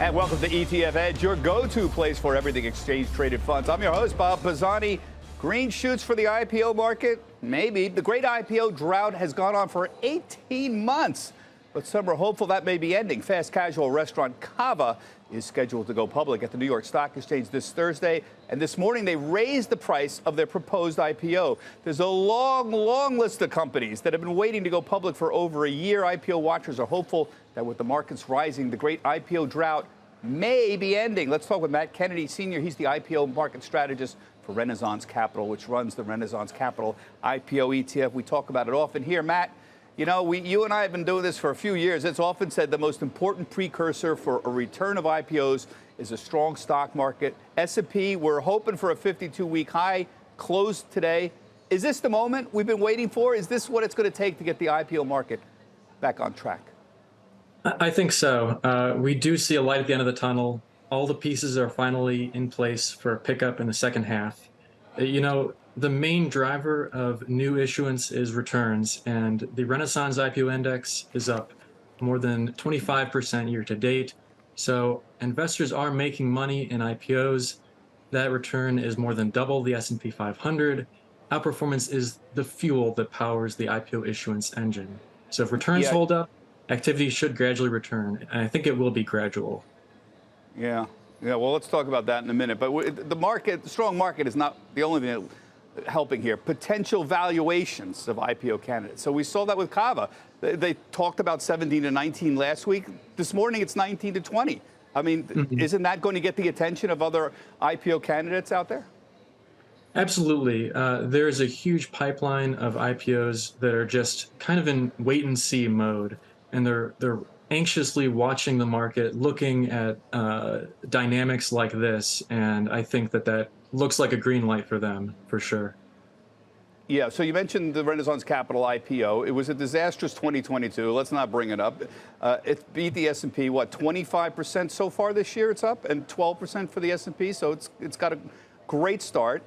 And welcome to ETF Edge, your go-to place for everything exchange-traded funds. I'm your host, Bob Pisani. Green shoots for the IPO market? Maybe. The great IPO drought has gone on for 18 months, but some are hopeful that may be ending. Fast casual restaurant Cava is scheduled to go public at the New York Stock Exchange this Thursday, and this morning they raised the price of their proposed IPO. There's a long, long list of companies that have been waiting to go public for over a year. IPO watchers are hopeful that with the markets rising, the great IPO drought may be ending. Let's talk with Matt Kennedy, Sr. He's the IPO market strategist for Renaissance Capital, which runs the Renaissance Capital IPO ETF. We talk about it often here. Matt, you know, you and I have been doing this for a few years. It's often said the most important precursor for a return of IPOs is a strong stock market. S&P, we're hoping for a 52-week high, closed today. Is this the moment we've been waiting for? Is this what it's going to take to get the IPO market back on track? I think so. We do see a light at the end of the tunnel. All the pieces are finally in place for a pickup in the second half. You know, the main driver of new issuance is returns, and the Renaissance IPO index is up more than 25% year to date. So investors are making money in IPOs. That return is more than double the S&P 500. Outperformance is the fuel that powers the IPO issuance engine. So if returns hold up, activity should gradually return, and I think it will be gradual. Yeah. Well, let's talk about that in a minute. But the strong market is not the only thing helping here. Potential valuations of IPO candidates. So we saw that with Cava. They talked about 17 to 19 last week. This morning, it's 19 to 20. I mean, isn't that going to get the attention of other IPO candidates out there? Absolutely. There's a huge pipeline of IPOs that are just kind of in wait-and-see mode, and they're anxiously watching the market, looking at dynamics like this, and I think that looks like a green light for them, for sure. Yeah, so you mentioned the Renaissance Capital IPO. It was a disastrous 2022. Let's not bring it up. It beat the S&P, what, 25% so far this year it's up, and 12% for the S&P, so it's got a great start.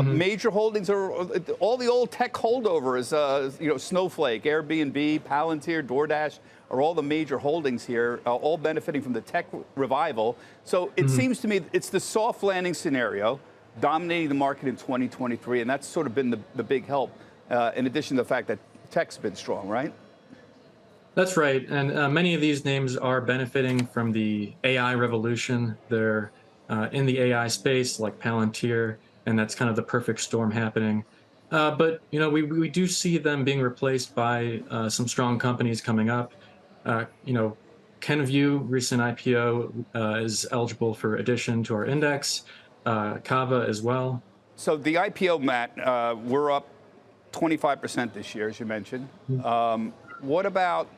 Major holdings are all the old tech holdovers, you know, Snowflake, Airbnb, Palantir, DoorDash are all the major holdings here, all benefiting from the tech revival. So it seems to me it's the soft landing scenario dominating the market in 2023, and that's sort of been the big help, in addition to the fact that tech's been strong, right? That's right, and many of these names are benefiting from the AI revolution. They're in the AI space, like Palantir, and that's kind of the perfect storm happening. But, you know, we do see them being replaced by some strong companies coming up. You know, Kenvue, recent IPO, is eligible for addition to our index. Cava as well. So the IPO, Matt, we're up 25% this year, as you mentioned. What about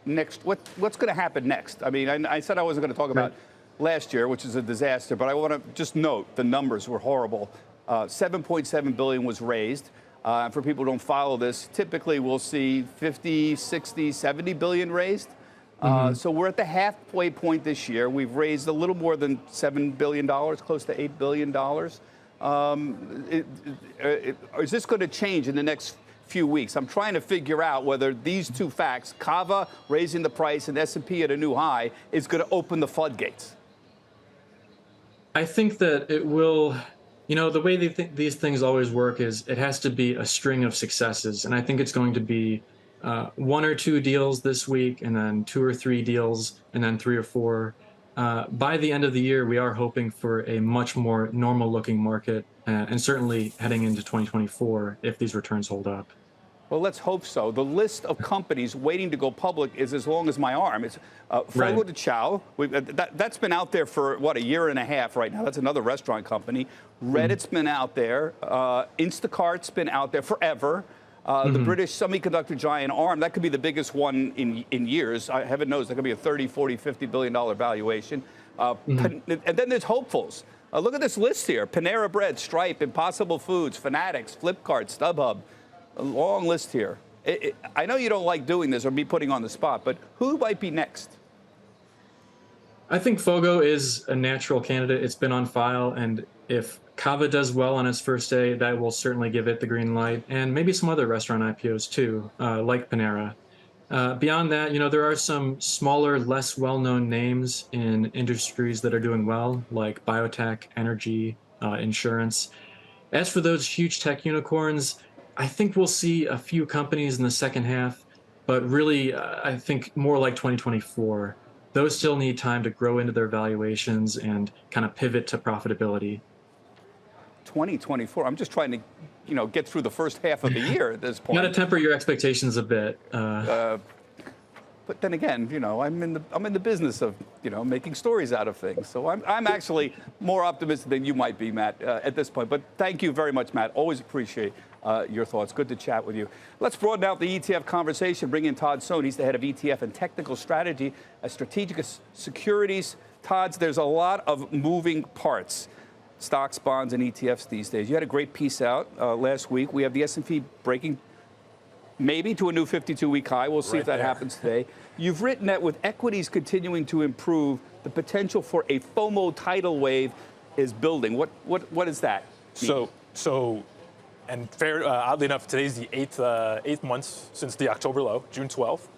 next? What's going to happen next? I mean, I said I wasn't going to talk about last year, which is a disaster, but I want to just note the numbers were horrible. 7.7 billion was raised. For people who don't follow this, typically we'll see 50, 60, 70 billion raised. So we're at the halfway point this year. We've raised a little more than $7 billion, close to $8 billion. Is this going to change in the next few weeks? I'm trying to figure out whether these two facts, Cava raising the price and S&P at a new high, is going to open the floodgates. I think that it will. You know, the way these things always work is it has to be a string of successes. And I think it's going to be one or two deals this week, and then two or three deals, and then three or four. By the end of the year, we are hoping for a much more normal-looking market, and certainly heading into 2024 if these returns hold up. Well, let's hope so. The list of companies waiting to go public is as long as my arm. It's Fogo de Chão. That's been out there for, what, a year and a half right now. That's another restaurant company. Reddit's been out there. Instacart's been out there forever. The British semiconductor giant ARM, that could be the biggest one in years. Heaven knows that could be a 30, 40, $50 billion valuation. And then there's hopefuls. Look at this list here. Panera Bread, Stripe, Impossible Foods, Fanatics, Flipkart, StubHub. A long list here. I know you don't like doing this or me putting on the spot, but who might be next? I think Fogo is a natural candidate. It's been on file, and if Cava does well on its first day, that will certainly give it the green light, and maybe some other restaurant IPOs too, like Panera. Beyond that, there are some smaller, less well-known names in industries that are doing well, like biotech, energy, insurance. As for those huge tech unicorns, I think we'll see a few companies in the second half, but really, I think more like 2024. Those still need time to grow into their valuations and kind of pivot to profitability. 2024. I'm just trying to, get through the first half of the year at this You got to point. temper your expectations a bit. But then again, I'm in the business of, making stories out of things. So I'm actually more optimistic than you might be, Matt, at this point. But thank you very much, Matt. Always appreciate your thoughts. Good to chat with you. Let's broaden out the ETF conversation. Bring in Todd Sohn. He's the head of ETF and technical strategy at Strategic Securities. Todd, there's a lot of moving parts. Stocks, bonds, and ETFs these days. You had a great piece out last week. We have the S&P breaking maybe to a new 52-week high. We'll see if that happens today. You've written that with equities continuing to improve, the potential for a FOMO tidal wave is building. What is that mean? Oddly enough, today's the eighth month since the October low, June 12th.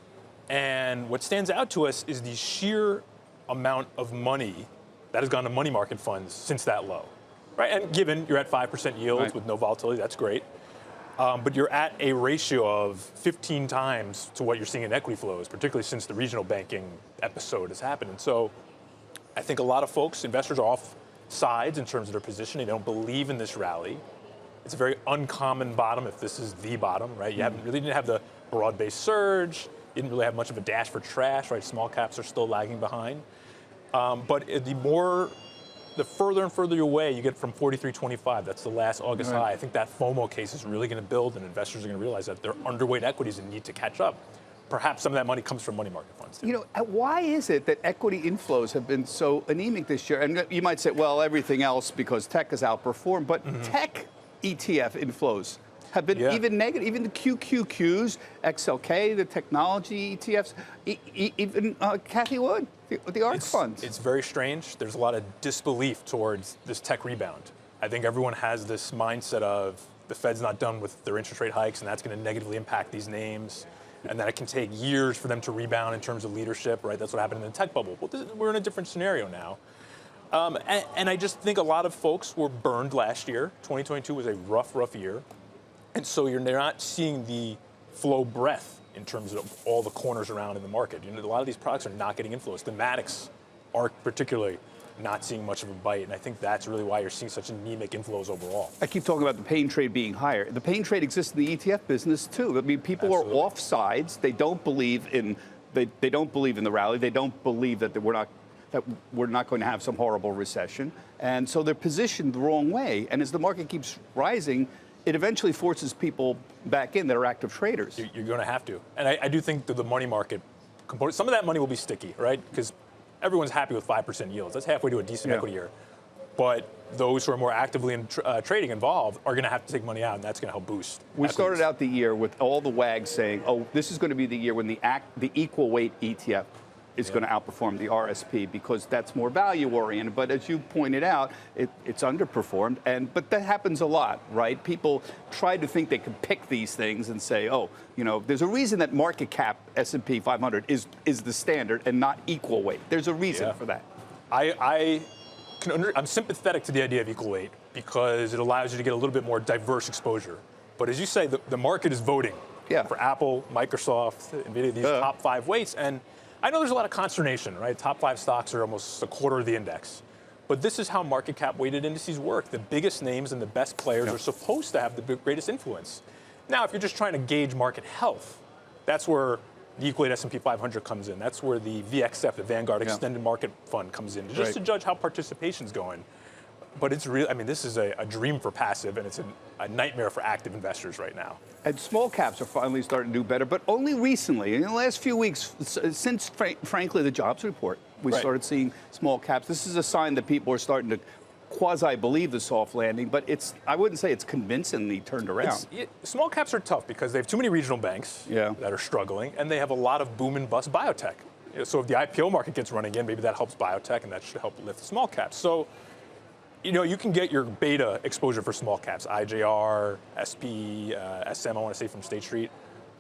And what stands out to us is the sheer amount of money that has gone to money market funds since that low, right? And given you're at 5% yields with no volatility, that's great. But you're at a ratio of 15 times to what you're seeing in equity flows, particularly since the regional banking episode has happened. And so I think a lot of folks, investors, are off sides in terms of their positioning. They don't believe in this rally. It's a very uncommon bottom if this is the bottom, right? You didn't have the broad-based surge. You didn't really have much of a dash for trash, right? Small caps are still lagging behind. But the further and further away you get from 43.25, that's the last August high, I think that FOMO case is really going to build, and investors are going to realize that they're underweight equities and need to catch up. Perhaps some of that money comes from money market funds, too. Why is it that equity inflows have been so anemic this year? And you might say, well, everything else because tech has outperformed, but tech ETF inflows have been even negative. Even the QQQs, XLK, the technology ETFs, even Kathy Wood, the ARK funds. It's very strange. There's a lot of disbelief towards this tech rebound. I think everyone has this mindset of the Fed's not done with their interest rate hikes, and that's going to negatively impact these names, and that it can take years for them to rebound in terms of leadership, right? That's what happened in the tech bubble. Well, we're in a different scenario now. And I just think a lot of folks were burned last year. 2022 was a rough year. And so they're not seeing the flow breadth in terms of all the corners around in the market. A lot of these products are not getting inflows. Thematics are particularly not seeing much of a bite, and I think that's really why you're seeing such anemic inflows overall. I keep talking about the pain trade being higher. The pain trade exists in the ETF business too. I mean, people are off sides. They don't believe in they don't believe in the rally. They don't believe that we're not going to have some horrible recession, and so they're positioned the wrong way. And as the market keeps rising, it eventually forces people back in that are active traders. You're going to have to. And I do think that the money market component, some of that money will be sticky, right? Because everyone's happy with 5% yields. That's halfway to a decent equity year. But those who are more actively in trading involved are going to have to take money out, and that's going to help boost. We started out the year with all the wags saying, oh, this is going to be the year when the equal weight ETF is going to outperform the RSP because that's more value oriented. But as you pointed out, it's underperformed. But that happens a lot, right? People try to think they can pick these things and say, oh, there's a reason that market cap S&P 500 is the standard and not equal weight. There's a reason for that. I'm sympathetic to the idea of equal weight because it allows you to get a little bit more diverse exposure. But as you say, the market is voting for Apple, Microsoft, NVIDIA, these top 5 weights. And I know there's a lot of consternation, right? Top 5 stocks are almost a quarter of the index. But this is how market cap weighted indices work. The biggest names and the best players are supposed to have the greatest influence. Now, if you're just trying to gauge market health, that's where the equal weight S&P 500 comes in. That's where the VXF, the Vanguard Extended Market Fund, comes in, just to judge how participation's going. But it's real. I mean, this is a dream for passive, and it's a nightmare for active investors right now. And small caps are finally starting to do better, but only recently, in the last few weeks, since, frankly, the jobs report, we started seeing small caps. This is a sign that people are starting to quasi-believe the soft landing, but I wouldn't say it's convincingly turned around. Small caps are tough because they have too many regional banks that are struggling, and they have a lot of boom and bust biotech. So if the IPO market gets running again, maybe that helps biotech, and that should help lift the small caps. So you can get your beta exposure for small caps, IJR, SP, SM, I want to say from State Street.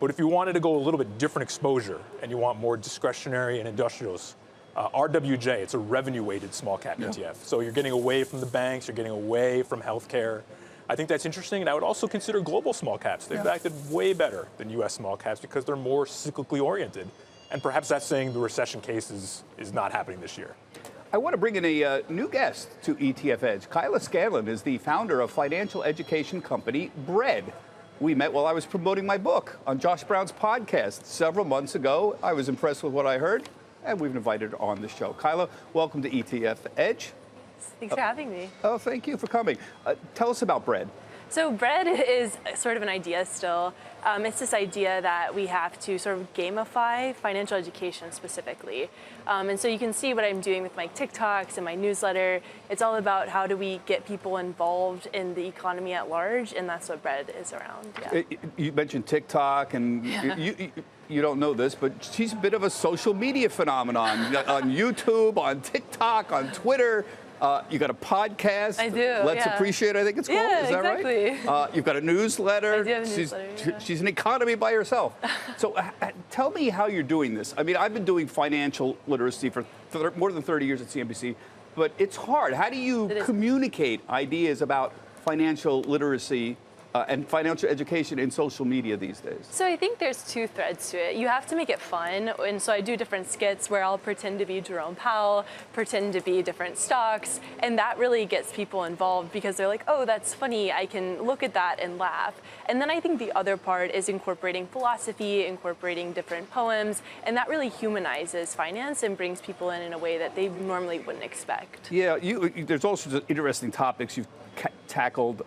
But if you wanted to go a little bit different exposure and you want more discretionary and industrials, RWJ, it's a revenue-weighted small cap ETF. So you're getting away from the banks, you're getting away from healthcare. I think that's interesting, and I would also consider global small caps. They've acted way better than U.S. small caps because they're more cyclically oriented. And perhaps that's saying the recession case is not happening this year. I want to bring in a new guest to ETF Edge. Kyla Scanlon is the founder of financial education company Bread. We met while I was promoting my book on Josh Brown's podcast several months ago. I was impressed with what I heard, and we've invited her on the show. Kyla, welcome to ETF Edge. Thanks for having me. Oh, thank you for coming. Tell us about Bread. So Bread is sort of an idea still. It's this idea that we have to sort of gamify financial education specifically. And so you can see what I'm doing with my TikToks and my newsletter. It's all about how do we get people involved in the economy at large, and that's what Bread is around. Yeah. You mentioned TikTok, and you don't know this, but she's a bit of a social media phenomenon on YouTube, on TikTok, on Twitter. You got a podcast. I do. Let's Appreciate, I think it's called. Yeah, Is that exactly. right? You've got a newsletter. I do have a newsletter. She's an economy by herself. So tell me how you're doing this. I mean, I've been doing financial literacy for more than 30 years at CNBC, but it's hard. How do you communicate ideas about financial literacy and financial education in social media these days? So I think there's two threads to it. You have to make it fun, and so I do different skits where I'll pretend to be Jerome Powell, pretend to be different stocks, and that really gets people involved because they're like, oh, that's funny, I can look at that and laugh. And then I think the other part is incorporating philosophy, incorporating different poems, and that really humanizes finance and brings people in a way that they normally wouldn't expect. Yeah, there's all sorts of interesting topics you've tackled.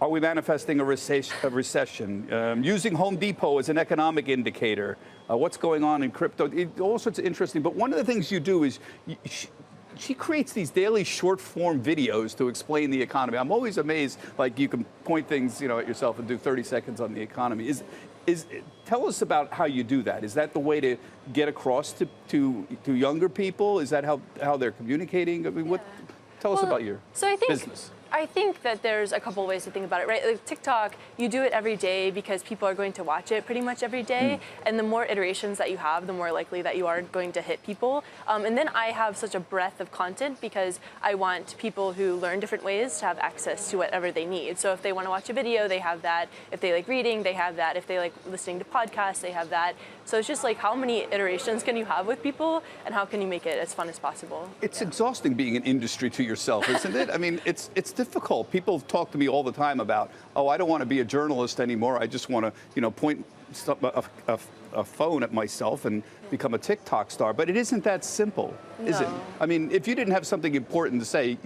Are we manifesting a recession? Using Home Depot as an economic indicator. What's going on in crypto? All sorts of interesting. But one of the things you do is she creates these daily short-form videos to explain the economy. I'm always amazed. Like you can point things, at yourself and do 30 seconds on the economy. Tell us about how you do that. Is that the way to get across to younger people? Is that how they're communicating? I mean, tell us about your business. I think that there's a couple ways to think about it, right? Like TikTok, you do it every day because people are going to watch it pretty much every day. And the more iterations that you have, the more likely that you are going to hit people. And then I have such a breadth of content because I want people who learn different ways to have access to whatever they need. So if they want to watch a video, they have that. If they like reading, they have that. If they like listening to podcasts, they have that. So it's just like how many iterations can you have with people and how can you make it as fun as possible? It's exhausting being an industry to yourself, isn't it? I mean, it's difficult. People talk to me all the time about, oh, I don't want to be a journalist anymore. I just want to, point a phone at myself and become a TikTok star. But it isn't that simple, is it? I mean, if you didn't have something important to say,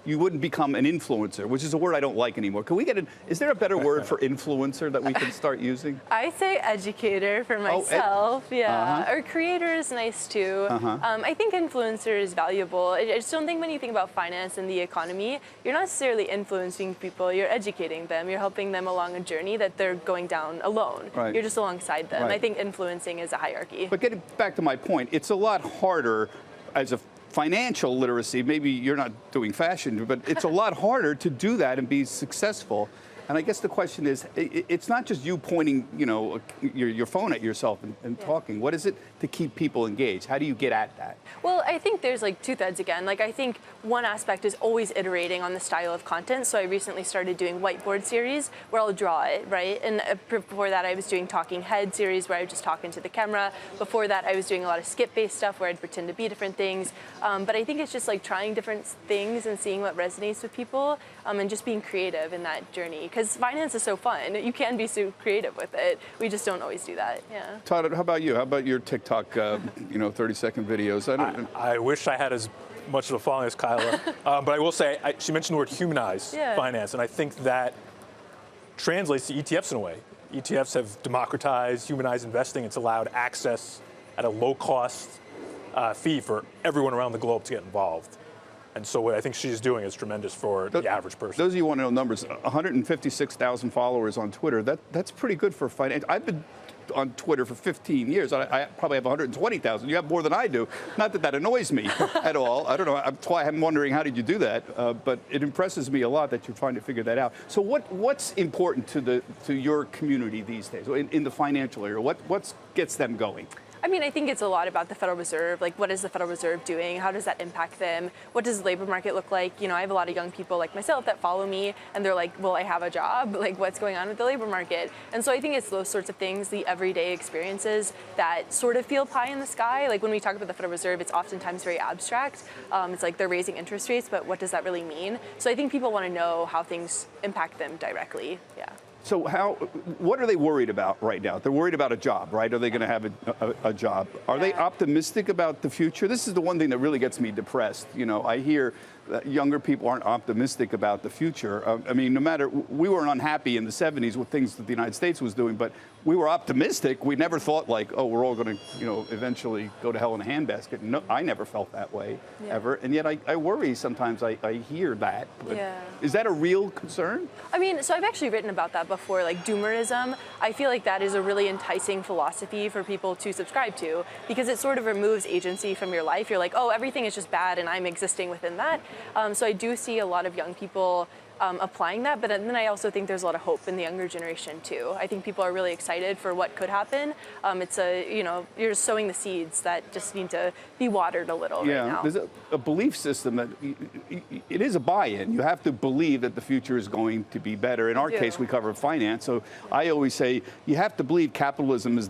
you wouldn't become an influencer, which is a word I don't like anymore. Can we get is there a better word for influencer that we can start using? I say educator for myself, or creator is nice too. I think influencer is valuable. I just don't think when you think about finance and the economy, you're not necessarily influencing people, you're educating them, you're helping them along a journey that they're going down alone. Right. You're just alongside them. Right. I think influencing is a hierarchy. But getting back to my point, it's a lot harder as a financial literacy. Maybe you're not doing fashion, but it's a lot harder to do that and be successful. And I guess the question is, it's not just you pointing, your phone at yourself and talking. What is it to keep people engaged? How do you get at that? Well, I think there's like two threads again. Like I think one aspect is always iterating on the style of content. So I recently started doing whiteboard series where I'll draw it, right? And before that I was doing talking head series where I would just talk into the camera. Before that I was doing a lot of skit-based stuff where I'd pretend to be different things. But I think it's just like trying different things and seeing what resonates with people and just being creative in that journey. Because finance is so fun. You can be so creative with it. We just don't always do that. Yeah. Todd, how about you? How about your TikTok, 30-second videos? I wish I had as much of a following as Kyla, but I will say she mentioned the word humanize finance, and I think that translates to ETFs in a way. ETFs have democratized, humanized investing. It's allowed access at a low-cost fee for everyone around the globe to get involved. And so what I think she's doing is tremendous for the average person. Those of you who want to know numbers, 156,000 followers on Twitter, that's pretty good for finance. I've been on Twitter for 15 years. I probably have 120,000. You have more than I do. Not that that annoys me at all. I don't know. That's why I'm wondering, how did you do that? But it impresses me a lot that you're trying to figure that out. So what's important to your community these days in the financial area? What gets them going? I mean, I think it's a lot about the Federal Reserve. Like, what is the Federal Reserve doing? How does that impact them? What does the labor market look like? You know, I have a lot of young people like myself that follow me, and they're like, well, I have a job. Like, what's going on with the labor market? And so I think it's those sorts of things, the everyday experiences that sort of feel pie in the sky. Like, when we talk about the Federal Reserve, it's oftentimes very abstract. It's like they're raising interest rates, but what does that really mean? So I think people want to know how things impact them directly. Yeah. So what are they worried about right now? They're worried about a job, right? Are they going to have a job? Are they optimistic about the future? This is the one thing that really gets me depressed. You know, I hear that younger people aren't optimistic about the future. I mean, no matter, we were unhappy in the 70s with things that the United States was doing, but we were optimistic. We never thought like, oh, we're all going to, you know, eventually go to hell in a handbasket. No, I never felt that way, ever. And yet I worry sometimes. I hear that. But is that a real concern? I mean, so I've actually written about that before, like doomerism. I feel like that is a really enticing philosophy for people to subscribe to, because it sort of removes agency from your life. You're like, oh, everything is just bad and I'm existing within that. So I do see a lot of young people applying that, but then I also think there's a lot of hope in the younger generation too. I think people are really excited for what could happen. It's you know, you're sowing the seeds that just need to be watered a little right now. There's a belief system that it is a buy-in. You have to believe that the future is going to be better. In our case, we cover finance, so I always say you have to believe capitalism is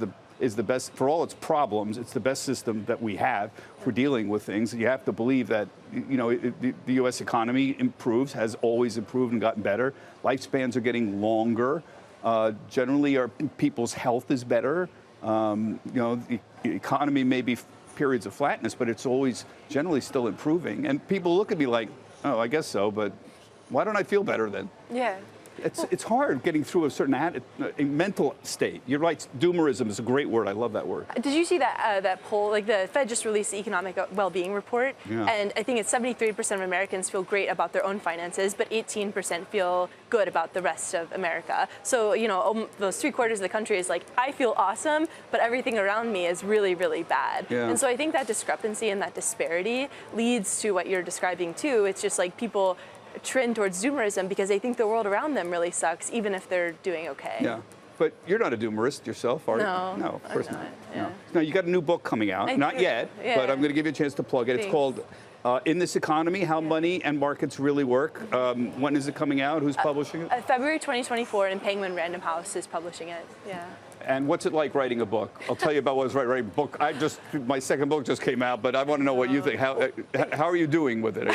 the best for all its problems. It's the best system that we have for dealing with things. You have to believe that, you know, the U.S. economy improves, has always improved and gotten better. Lifespans are getting longer. Generally, our people's health is better. You know, the economy may be periods of flatness, but it's always generally still improving. And people look at me like, oh, I guess so, but why don't I feel better then? Yeah. It's hard getting through a certain a mental state. You're right. Doomerism is a great word. I love that word. Did you see that that poll? Like, the Fed just released the economic well-being report, and I think it's 73% of Americans feel great about their own finances, but 18% feel good about the rest of America. So, you know, those 3/4 of the country is like, I feel awesome, but everything around me is really, really bad. And so I think that discrepancy and that disparity leads to what you're describing too. It's just like people trend towards doomerism because they think the world around them really sucks, even if they're doing okay. Yeah, but you're not a doomerist yourself, are you? No, of course not. No. Now, you got a new book coming out. Not yet, but I'm going to give you a chance to plug it. It's called In This Economy, How Money and Markets Really Work. When is it coming out? Who's publishing it? February 2024, and Penguin Random House is publishing it. And what's it like writing a book? I'll tell you about what it's like writing a book. My second book just came out, but I want to know what you think. How are you doing with it?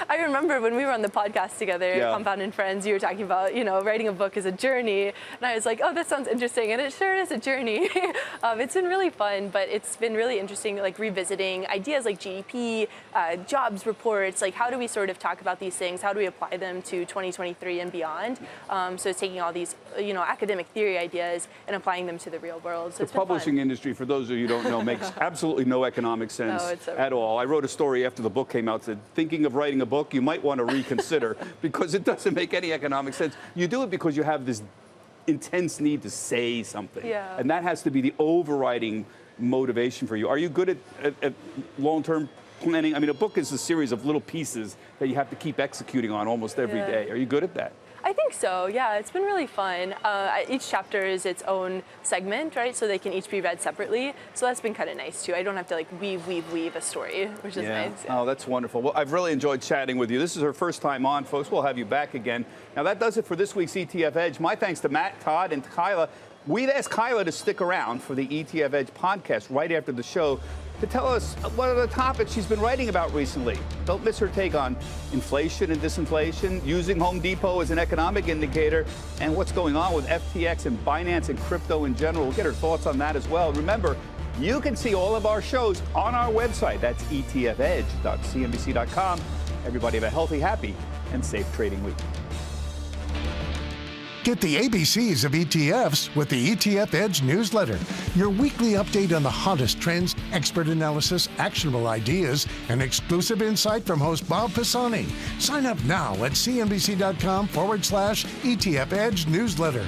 I remember when we were on the podcast together, Compound and Friends, you were talking about, you know, writing a book is a journey. And I was like, oh, that sounds interesting. And it sure is a journey. It's been really fun, but it's been really interesting, like revisiting ideas like GDP, jobs reports, like how do we sort of talk about these things? How do we apply them to 2023 and beyond? So it's taking all these, you know, academic theory ideas and applying them to the real world. So the publishing industry, for those of you who don't know, makes absolutely no economic sense at all. I wrote a story after the book came out, said, thinking of writing a book, you might want to reconsider because it doesn't make any economic sense. You do it because you have this intense need to say something. And that has to be the overriding motivation for you. Are you good at long-term planning? I mean, a book is a series of little pieces that you have to keep executing on almost every day. Are you good at that? I think so, yeah. It's been really fun. Each chapter is its own segment, right? So they can each be read separately. So that's been kind of nice, too. I don't have to, like, weave a story, which is nice. Oh, that's wonderful. Well, I've really enjoyed chatting with you. This is her first time on, folks. We'll have you back again. Now, that does it for this week's ETF Edge. My thanks to Matt, Todd, and Kyla. We've asked Kyla to stick around for the ETF Edge podcast right after the show to tell us what are the topics she's been writing about recently. Don't miss her take on inflation and disinflation, using Home Depot as an economic indicator, and what's going on with FTX and Binance and crypto in general. We'll get her thoughts on that as well. Remember, you can see all of our shows on our website. That's etfedge.cnbc.com. Everybody have a healthy, happy, and safe trading week. Get the ABCs of ETFs with the ETF Edge newsletter. Your weekly update on the hottest trends, expert analysis, actionable ideas, and exclusive insight from host Bob Pisani. Sign up now at cnbc.com/ETF Edge newsletter.